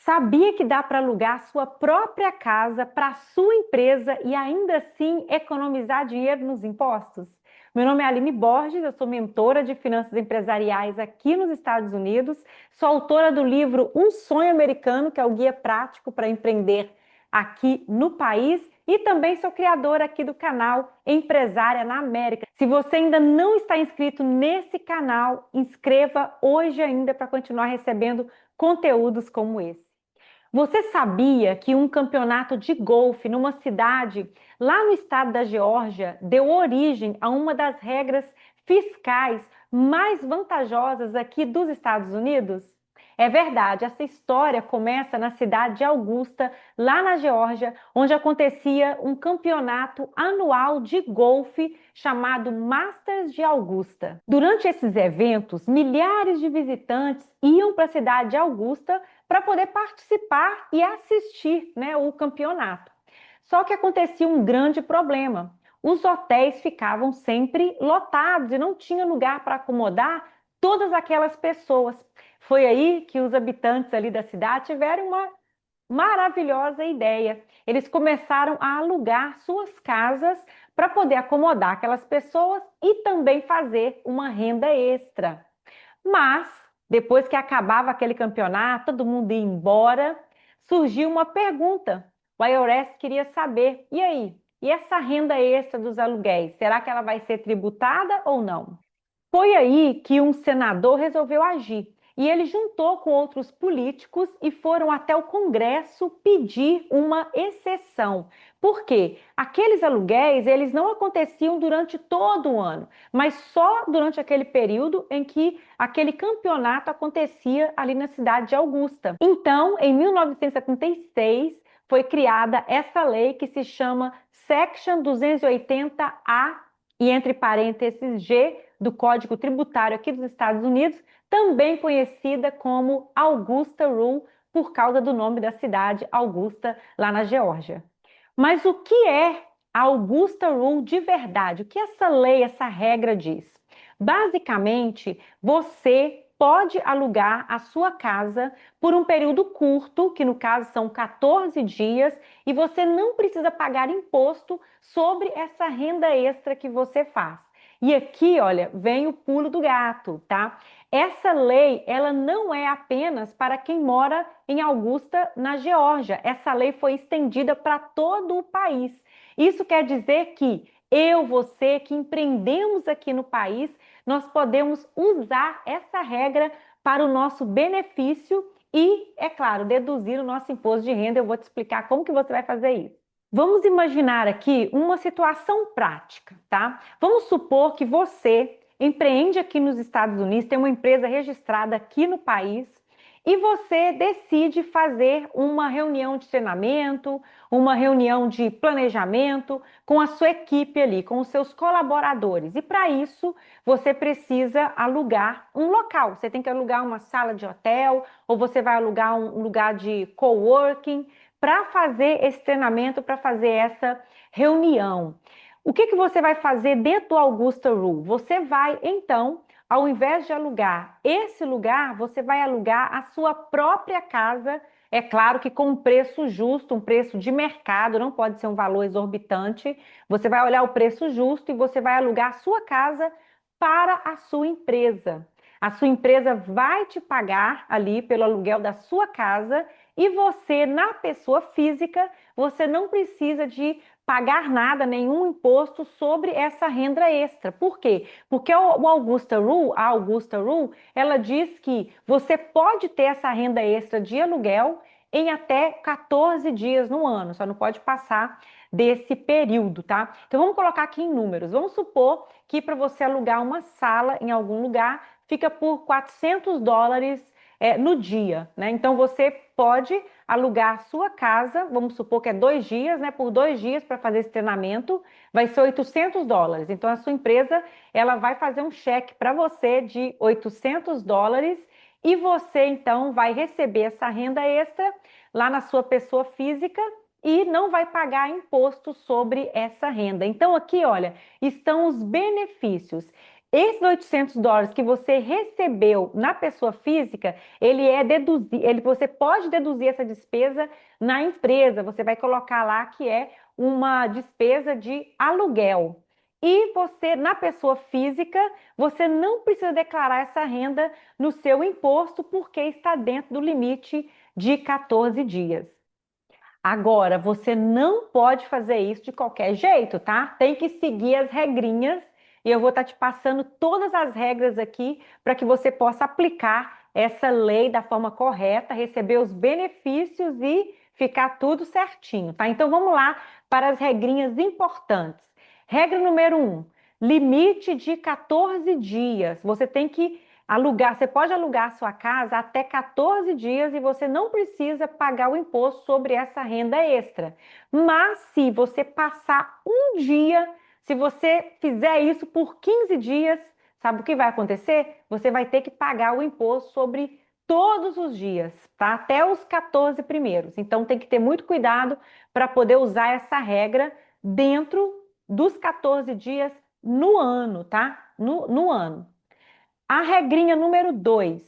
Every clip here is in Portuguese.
Sabia que dá para alugar sua própria casa para a sua empresa e ainda assim economizar dinheiro nos impostos? Meu nome é Aline Borges, eu sou mentora de finanças empresariais aqui nos Estados Unidos, sou autora do livro Um Sonho Americano, que é o guia prático para empreender aqui no país, e também sou criadora aqui do canal Empresária na América. Se você ainda não está inscrito nesse canal, inscreva hoje ainda para continuar recebendo conteúdos como esse. Você sabia que um campeonato de golfe numa cidade lá no estado da Geórgia deu origem a uma das regras fiscais mais vantajosas aqui dos Estados Unidos? É verdade, essa história começa na cidade de Augusta, lá na Geórgia, onde acontecia um campeonato anual de golfe chamado Masters de Augusta. Durante esses eventos, milhares de visitantes iam para a cidade de Augusta para poder participar e assistir, né, o campeonato. Só que acontecia um grande problema. Os hotéis ficavam sempre lotados e não tinha lugar para acomodar todas aquelas pessoas. Foi aí que os habitantes ali da cidade tiveram uma maravilhosa ideia. Eles começaram a alugar suas casas para poder acomodar aquelas pessoas e também fazer uma renda extra. Mas, depois que acabava aquele campeonato, todo mundo ia embora, surgiu uma pergunta. O IRS queria saber, e aí? E essa renda extra dos aluguéis, será que ela vai ser tributada ou não? Foi aí que um senador resolveu agir. E ele juntou com outros políticos e foram até o Congresso pedir uma exceção. Por quê? Aqueles aluguéis, eles não aconteciam durante todo o ano, mas só durante aquele período em que aquele campeonato acontecia ali na cidade de Augusta. Então, em 1976, foi criada essa lei que se chama Section 280A e entre parênteses G do Código Tributário aqui dos Estados Unidos, também conhecida como Augusta Rule, por causa do nome da cidade Augusta, lá na Geórgia. Mas o que é a Augusta Rule de verdade? O que essa lei, essa regra diz? Basicamente, você pode alugar a sua casa por um período curto, que no caso são 14 dias, e você não precisa pagar imposto sobre essa renda extra que você faz. E aqui, olha, vem o pulo do gato, tá? Essa lei, ela não é apenas para quem mora em Augusta, na Geórgia. Essa lei foi estendida para todo o país. Isso quer dizer que eu, você que empreendemos aqui no país, nós podemos usar essa regra para o nosso benefício e, é claro, deduzir o nosso imposto de renda. Eu vou te explicar como que você vai fazer isso. Vamos imaginar aqui uma situação prática, tá? Vamos supor que você empreende aqui nos Estados Unidos, tem uma empresa registrada aqui no país e você decide fazer uma reunião de treinamento, uma reunião de planejamento com a sua equipe ali, com os seus colaboradores. E para isso, você precisa alugar um local. Você tem que alugar uma sala de hotel ou você vai alugar um lugar de coworking para fazer esse treinamento, para fazer essa reunião. O que você vai fazer dentro do Augusta Rule? Você vai, então, ao invés de alugar esse lugar, você vai alugar a sua própria casa. É claro que com um preço justo, um preço de mercado, não pode ser um valor exorbitante. Você vai olhar o preço justo e você vai alugar a sua casa para a sua empresa. A sua empresa vai te pagar ali pelo aluguel da sua casa e você, na pessoa física, você não precisa de pagar nada, nenhum imposto sobre essa renda extra. Por quê? Porque o Augusta Rule, a Augusta Rule, ela diz que você pode ter essa renda extra de aluguel em até 14 dias no ano, só não pode passar desse período, tá? Então vamos colocar aqui em números. Vamos supor que para você alugar uma sala em algum lugar fica por $400 no dia, né? Então você pode alugar a sua casa, vamos supor que é 2 dias, né? Por 2 dias para fazer esse treinamento, vai ser $800. Então a sua empresa ela vai fazer um cheque para você de $800 e você então vai receber essa renda extra lá na sua pessoa física e não vai pagar imposto sobre essa renda. Então aqui, olha, estão os benefícios. Esses US$ 800 que você recebeu na pessoa física, ele é deduzido, você pode deduzir essa despesa na empresa. Você vai colocar lá que é uma despesa de aluguel. E você, na pessoa física, você não precisa declarar essa renda no seu imposto, porque está dentro do limite de 14 dias. Agora, você não pode fazer isso de qualquer jeito, tá? Tem que seguir as regrinhas e eu vou estar te passando todas as regras aqui para que você possa aplicar essa lei da forma correta, receber os benefícios e ficar tudo certinho, tá? Então vamos lá para as regrinhas importantes. Regra número 1, limite de 14 dias. Você tem que alugar, você pode alugar a sua casa até 14 dias e você não precisa pagar o imposto sobre essa renda extra. Mas se você passar um dia, se você fizer isso por 15 dias, sabe o que vai acontecer? Você vai ter que pagar o imposto sobre todos os dias, tá? Até os 14 primeiros. Então tem que ter muito cuidado para poder usar essa regra dentro dos 14 dias no ano, tá? No ano. A regrinha número 2,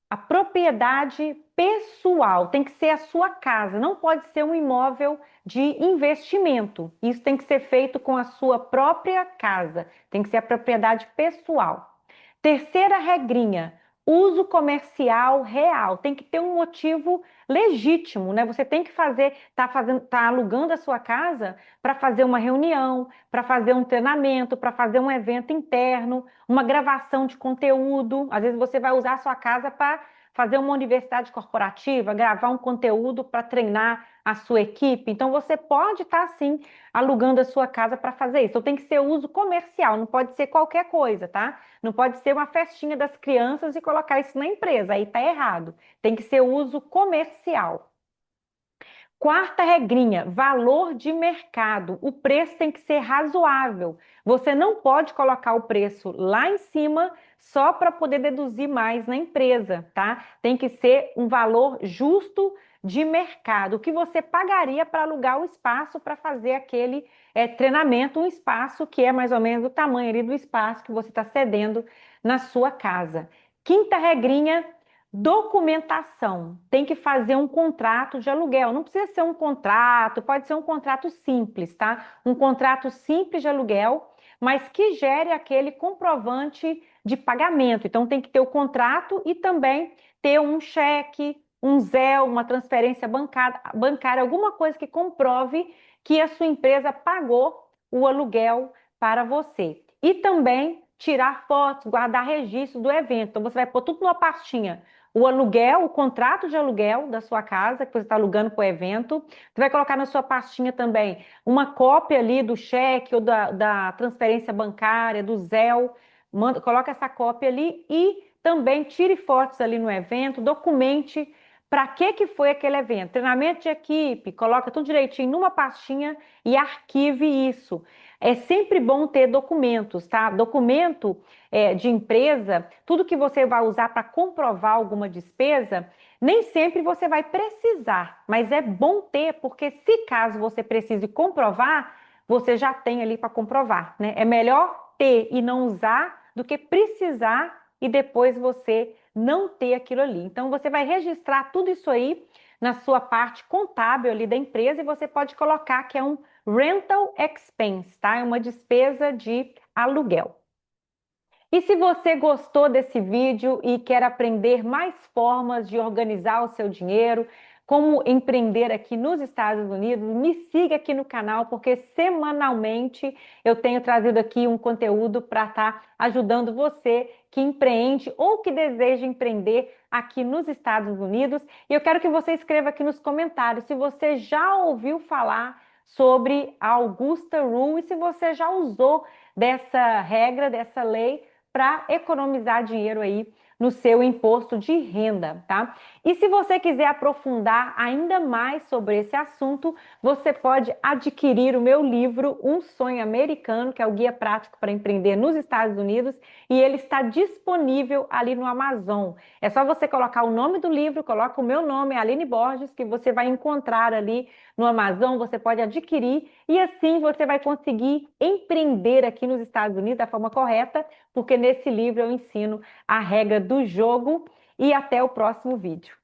a propriedade pessoal tem que ser a sua casa, não pode ser um imóvel de investimento. Isso tem que ser feito com a sua própria casa, tem que ser a propriedade pessoal. Terceira regrinha, uso comercial real, tem que ter um motivo legítimo, né? Você tem que tá alugando a sua casa para fazer uma reunião, para fazer um treinamento, para fazer um evento interno, uma gravação de conteúdo. Às vezes você vai usar a sua casa para fazer uma universidade corporativa, gravar um conteúdo para treinar a sua equipe. Então você pode estar sim alugando a sua casa para fazer isso. Então tem que ser uso comercial, não pode ser qualquer coisa, tá? Não pode ser uma festinha das crianças e colocar isso na empresa, aí tá errado. Tem que ser uso comercial. Quarta regrinha, valor de mercado. O preço tem que ser razoável. Você não pode colocar o preço lá em cima só para poder deduzir mais na empresa, tá? Tem que ser um valor justo de mercado. O que você pagaria para alugar o espaço para fazer aquele treinamento, um espaço que é mais ou menos o tamanho ali do espaço que você está cedendo na sua casa. Quinta regrinha, documentação. Tem que fazer um contrato de aluguel. Não precisa ser um contrato, pode ser um contrato simples, tá? Um contrato simples de aluguel, mas que gere aquele comprovante de pagamento. Então tem que ter o contrato e também ter um cheque, um ZEL, uma transferência bancária, alguma coisa que comprove que a sua empresa pagou o aluguel para você. E também tirar fotos, guardar registro do evento. Então você vai pôr tudo numa pastinha, o aluguel, o contrato de aluguel da sua casa, que você está alugando para o evento. Você vai colocar na sua pastinha também uma cópia ali do cheque ou da transferência bancária, do ZEL. Coloca essa cópia ali e também tire fotos ali no evento, documente para que foi aquele evento. Treinamento de equipe, coloca tudo direitinho numa pastinha e arquive isso. É sempre bom ter documentos, tá? Documento de empresa, tudo que você vai usar para comprovar alguma despesa, nem sempre você vai precisar, mas é bom ter, porque se caso você precise comprovar, você já tem ali para comprovar, né? É melhor ter e não usar do que precisar e depois você não ter aquilo ali. Então você vai registrar tudo isso aí na sua parte contábil ali da empresa e você pode colocar que é um rental expense, tá? É uma despesa de aluguel. E se você gostou desse vídeo e quer aprender mais formas de organizar o seu dinheiro, como empreender aqui nos Estados Unidos, me siga aqui no canal, porque semanalmente eu tenho trazido aqui um conteúdo para estar ajudando você que empreende ou que deseja empreender aqui nos Estados Unidos. E eu quero que você escreva aqui nos comentários se você já ouviu falar sobre a Augusta Rule e se você já usou dessa regra, dessa lei para economizar dinheiro aí no seu imposto de renda, tá? E se você quiser aprofundar ainda mais sobre esse assunto, você pode adquirir o meu livro Um Sonho Americano, que é o guia prático para empreender nos Estados Unidos, e ele está disponível ali no Amazon. É só você colocar o nome do livro, coloca o meu nome, Aline Borges, que você vai encontrar ali no Amazon, você pode adquirir e assim você vai conseguir empreender aqui nos Estados Unidos da forma correta, porque nesse livro eu ensino a regra do jogo e até o próximo vídeo.